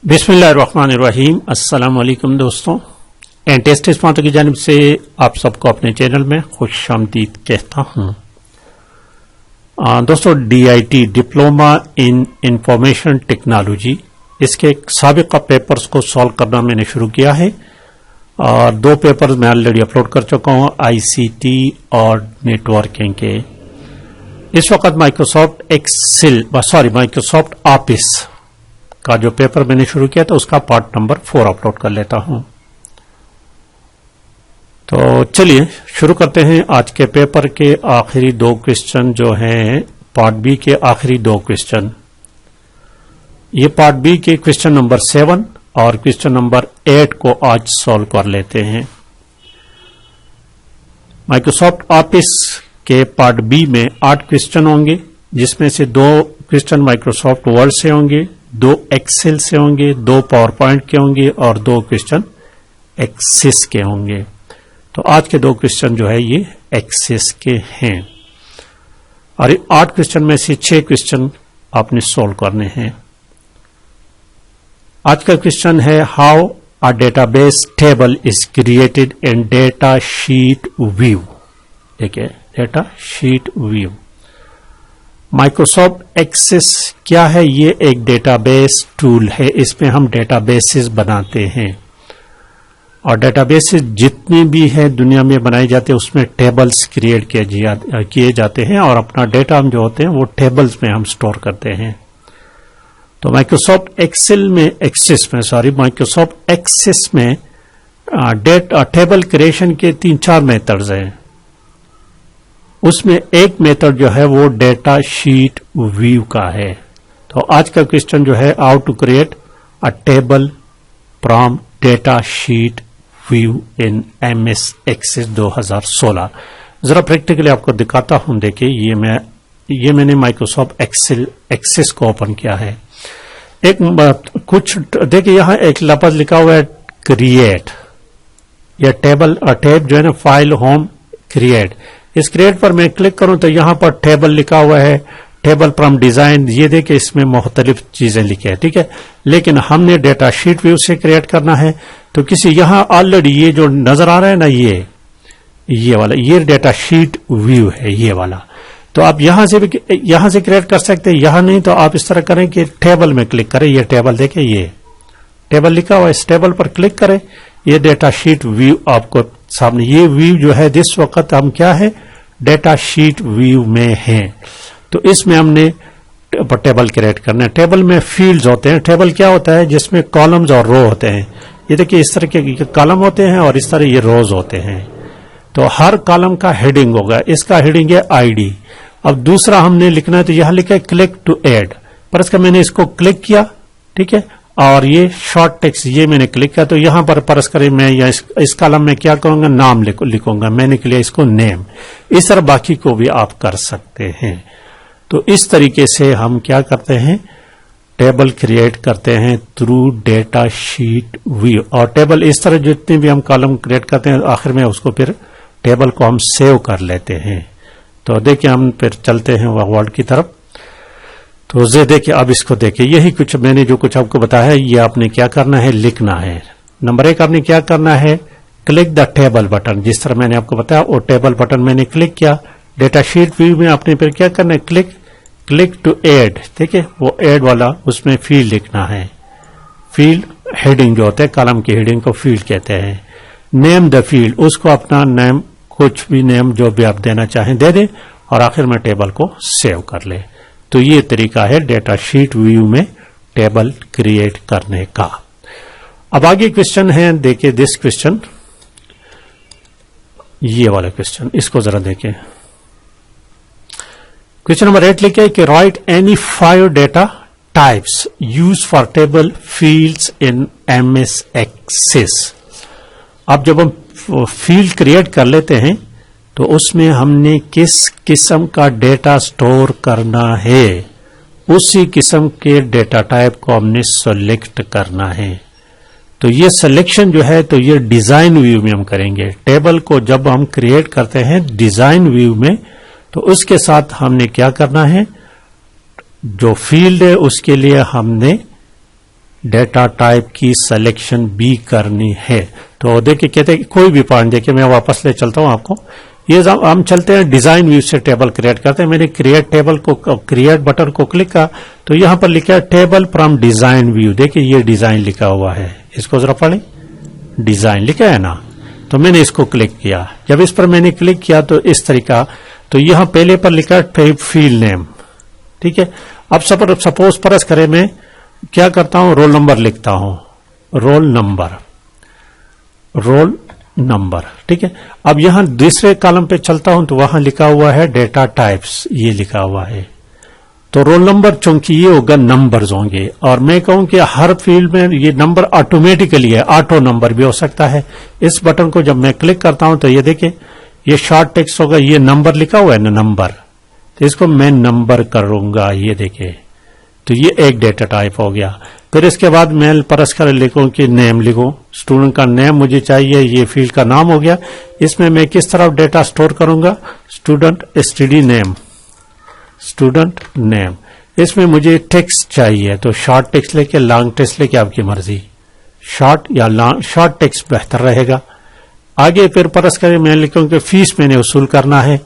बिस्मिल्लाहिर्रहमानिर्रहीम। अस्सलाम वालेकुम दोस्तों, टेस्ट स्पॉन्सर की जानिब से आप सबको अपने चैनल में खुशामदीद कहता हूं। दोस्तों, DIT diploma in information technology, इसके साबिका पेपर्स को सॉल्व करना मैंने शुरू किया है और 2 पेपर्स मैं ऑलरेडी अपलोड कर चुका हूं, ICT और नेटवर्किंग के। इस वक्त माइक्रोसॉफ्ट ऑफिस का जो पेपर मैंने शुरू किया था उसका पार्ट नंबर 4 अपलोड कर लेता हूं। तो चलिए शुरू करते हैं आज के पेपर के आखिरी 2 क्वेश्चन जो हैं, पार्ट बी के आखिरी 2 क्वेश्चन। ये पार्ट बी के क्वेश्चन नंबर 7 और क्वेश्चन नंबर 8 को आज सॉल्व कर लेते हैं। माइक्रोसॉफ्ट ऑफिस के पार्ट बी में 8 क्वेश्चन होंगे, जिसमें से 2 क्वेश्चन माइक्रोसॉफ्ट वर्ड से होंगे, 2 एक्सेल से होंगे, 2 पावर पॉइंट के होंगे और 2 क्वेश्चन एक्सेस के होंगे। तो आज के 2 क्वेश्चन जो है ये एक्सेस के हैं और 8 क्वेश्चन में से 6 क्वेश्चन आपने सॉल्व करने हैं। आज का क्वेश्चन है how a database table is created in data sheet view. ठीक है, data sheet view. Microsoft Access क्या है? ये एक डेटाबेस टूल है, इसमें हम डेटाबेसेस बनाते हैं और डेटाबेसेस जितनी भी है दुनिया में बनाए जाते हैं उसमें टेबल्स क्रिएट किए जाते हैं और अपना डेटा हम जो होते हैं वो टेबल्स में हम स्टोर करते हैं। तो माइक्रोसॉफ्ट एक्सेस में टेबल क्रिएशन के 3-4 मेथड्स हैं। उसमें एक मेथड जो है वो डेटा शीट व्यू का है। तो आज का क्वेश्चन जो है how to create a table from data sheet view in MS Access 2016। जरा प्रैक्टिकली आपको दिखाता हूं। देखिए ये मैंने माइक्रोसॉफ्ट एक्सेस को ओपन किया है। देखिए यहां एक लफ्ज लिखा हुआ है क्रिएट। यह टेब जो है ना, फाइल होम क्रिएट। इस क्रिएट पर मैं क्लिक करूं तो यहां पर टेबल लिखा हुआ है, टेबल फ्रॉम डिजाइन। ये देखिए इसमें मुख्तलिफ चीजें लिखी है, ठीक है। लेकिन हमने डेटा शीट व्यू से क्रिएट करना है तो यहां ऑलरेडी ये जो नजर आ रहा है ना, ये वाला, ये डेटा शीट व्यू है, ये वाला। तो आप यहां से क्रिएट कर सकते हैं। यहां नहीं तो आप इस तरह करें कि टेबल में क्लिक करें। ये टेबल देखें, ये टेबल लिखा हुआ है, इस टेबल पर क्लिक करें। ये डेटा शीट व्यू आपको सामने, ये व्यू जो है इस वक्त हम क्या है, डेटा शीट व्यू में हैं। तो इसमें हमने टेबल क्रिएट करना है। टेबल में फील्ड्स होते हैं। टेबल क्या होता है? जिसमें कॉलम्स और रो होते हैं। ये देखिए इस तरह के कॉलम होते हैं और इस तरह ये रोज होते हैं। तो हर कॉलम का हेडिंग होगा। इसका हेडिंग है ID। अब दूसरा हमने लिखना है तो यहां लिखा है क्लिक टू ऐड, पर इसका मैंने इसको क्लिक किया, ठीक है। और ये शॉर्ट टेक्स्ट ये मैंने क्लिक किया तो यहां पर परस करें मैं या इस कॉलम में क्या करूंगा, नाम लिखूंगा। मैंने लिया इसको नेम। इस तरह बाकी को भी आप कर सकते हैं। तो इस तरीके से हम क्या करते हैं, टेबल क्रिएट करते हैं थ्रू डेटा शीट व्यू। और टेबल इस तरह जितने भी हम कॉलम क्रिएट करते हैं आखिर में उसको फिर टेबल को हम सेव कर लेते हैं। तो देखिए हम फिर चलते हैं वर्ड की तरफ। तो देखिए अब इसको देखिए, यही कुछ मैंने जो कुछ आपको बताया है ये आपने क्या करना है, लिखना है। नंबर 1 आपने क्या करना है, क्लिक द टेबल बटन। जिस तरह मैंने आपको बताया वो टेबल बटन मैंने क्लिक किया। डेटा शीट व्यू में आपने फिर क्या करना है, क्लिक टू ऐड। देखिए वो ऐड वाला, उसमें फील्ड लिखना है। फील्ड हेडिंग जो होता है, कॉलम की हेडिंग को फील्ड कहते हैं। नेम द फील्ड, उसको अपना नेम, कुछ भी नेम जो भी आप देना चाहें दे दें और आखिर में टेबल को सेव कर ले। तो ये तरीका है डेटा शीट व्यू में टेबल क्रिएट करने का। अब आगे क्वेश्चन है, देखिए दिस क्वेश्चन, ये वाला क्वेश्चन, इसको जरा देखें। क्वेश्चन नंबर 8 लिखे कि write any 5 data types use for table fields in MS Access. अब जब हम फील्ड क्रिएट कर लेते हैं तो उसमें हमने किस किस्म का डेटा स्टोर करना है, उसी किस्म के डेटा टाइप को हमने सेलेक्ट करना है। तो ये सिलेक्शन जो है तो ये डिजाइन व्यू में हम करेंगे। टेबल को जब हम क्रिएट करते हैं डिजाइन व्यू में तो उसके साथ हमने क्या करना है, जो फील्ड है उसके लिए हमने डेटा टाइप की सिलेक्शन भी करनी है। तो देखिए कहते हैं कोई भी पॉइंट, देखिए मैं वापस ले चलता हूं आपको। ये हम चलते हैं डिजाइन व्यू से टेबल क्रिएट करते हैं। मैंने क्रिएट टेबल को, क्रिएट बटन को क्लिक किया तो यहां पर लिखा है टेबल फ्रॉम डिजाइन व्यू। देखिए ये डिजाइन लिखा हुआ है, इसको जरा पढ़ें, डिजाइन लिखा है ना। तो मैंने इसको क्लिक किया, जब इस पर मैंने क्लिक किया तो इस तरीका, तो यहां पहले पर लिखा है फील्ड नेम, ठीक है। अब सपोज परस करें मैं क्या करता हूं, रोल नंबर लिखता हूं, रोल नंबर, ठीक है। अब यहां दूसरे कॉलम पे चलता हूं तो वहां लिखा हुआ है डेटा टाइप्स, ये लिखा हुआ है। तो रोल नंबर चूंकि ये होगा नंबर्स होंगे, और मैं कहूं कि हर फील्ड में ये नंबर ऑटोमेटिकली है, ऑटो नंबर भी हो सकता है। इस बटन को जब मैं क्लिक करता हूं तो ये देखिए ये शॉर्ट टेक्स्ट होगा, ये नंबर लिखा हुआ है ना, नंबर, तो इसको मैं नंबर करूंगा, ये देखिए। तो ये एक डेटा टाइप हो गया। फिर इसके बाद मैं परस कर लिखूं कि नेम लिखूं, स्टूडेंट का नेम मुझे चाहिए, ये फील्ड का नाम हो गया। इसमें मैं किस तरफ डेटा स्टोर करूंगा, स्टूडेंट नेम। इसमें मुझे टेक्स्ट चाहिए तो शॉर्ट टेक्स्ट लेके, लॉन्ग टेक्स्ट लेके, आपकी मर्जी, शॉर्ट या लॉन्ग, शॉर्ट टेक्स्ट बेहतर रहेगा। आगे फिर परस करें मैं लिखूं कि फीस मैंने वसूल करना है,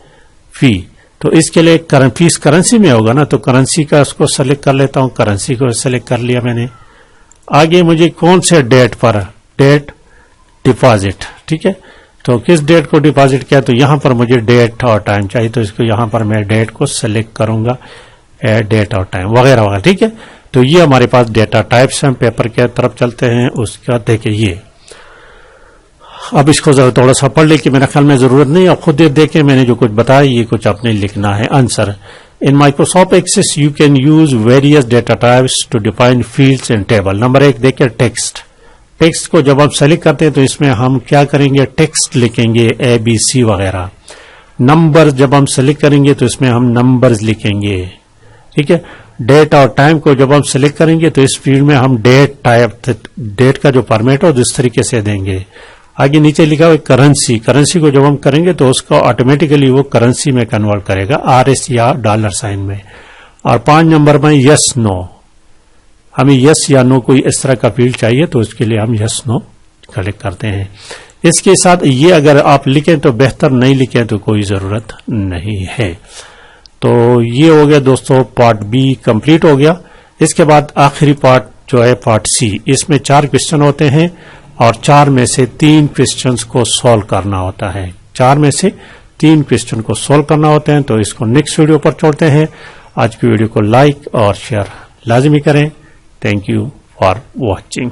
फी, तो इसके लिए फीस करेंसी में होगा ना, तो करेंसी का उसको सेलेक्ट कर लेता हूं, करेंसी को सेलेक्ट कर लिया मैंने। आगे मुझे कौन से डेट पर, डेट डिपॉजिट, ठीक है, तो किस डेट को डिपॉजिट किया, तो यहां पर मुझे डेट और टाइम चाहिए, तो इसको यहां पर मैं डेट को सेलेक्ट करूंगा, डेट और टाइम वगैरह वगैरह, ठीक है। तो ये हमारे पास डेटा टाइप्स हैं। पेपर के तरफ चलते हैं, उसका देखिए ये, अब इसको जरा थोड़ा सा पढ़ ले कि मेरा ख्याल में जरूरत नहीं, अब खुद देखें मैंने जो कुछ बताया ये कुछ आपने लिखना है। Answer, in Microsoft Access you can use various data types to define fields in table. Number 1 देखिए टेक्स्ट को जब आप सेलेक्ट करते हैं तो इसमें हम क्या करेंगे, टेक्स्ट लिखेंगे, ABC वगैरह। नंबर जब हम सेलेक्ट करेंगे तो इसमें हम नंबर्स लिखेंगे, ठीक है। डेट और टाइम को जब हम सेलेक्ट करेंगे तो इस फील्ड में हम डेट का जो फॉर्मेट हो जिस तरीके से देंगे। आगे नीचे लिखा हुआ करेंसी को जब हम करेंगे तो उसको ऑटोमेटिकली वो करेंसी में कन्वर्ट करेगा, RS या डॉलर साइन में। और 5 नंबर में यस नो, हमें यस या नो कोई इस तरह का फील्ड चाहिए तो उसके लिए हम यस नो कलेक्ट करते हैं। इसके साथ ये अगर आप लिखें तो बेहतर, नहीं लिखें तो कोई जरूरत नहीं है। तो ये हो गया दोस्तों, पार्ट B कंप्लीट हो गया। इसके बाद आखिरी पार्ट जो है पार्ट C, इसमें 4 क्वेश्चन होते हैं और 4 में से 3 क्वेश्चंस को सॉल्व करना होता है। 4 में से 3 क्वेश्चन को सॉल्व करना होते हैं। तो इसको नेक्स्ट वीडियो पर छोड़ते हैं। आज की वीडियो को लाइक और शेयर लाजमी करें। Thank you for watching.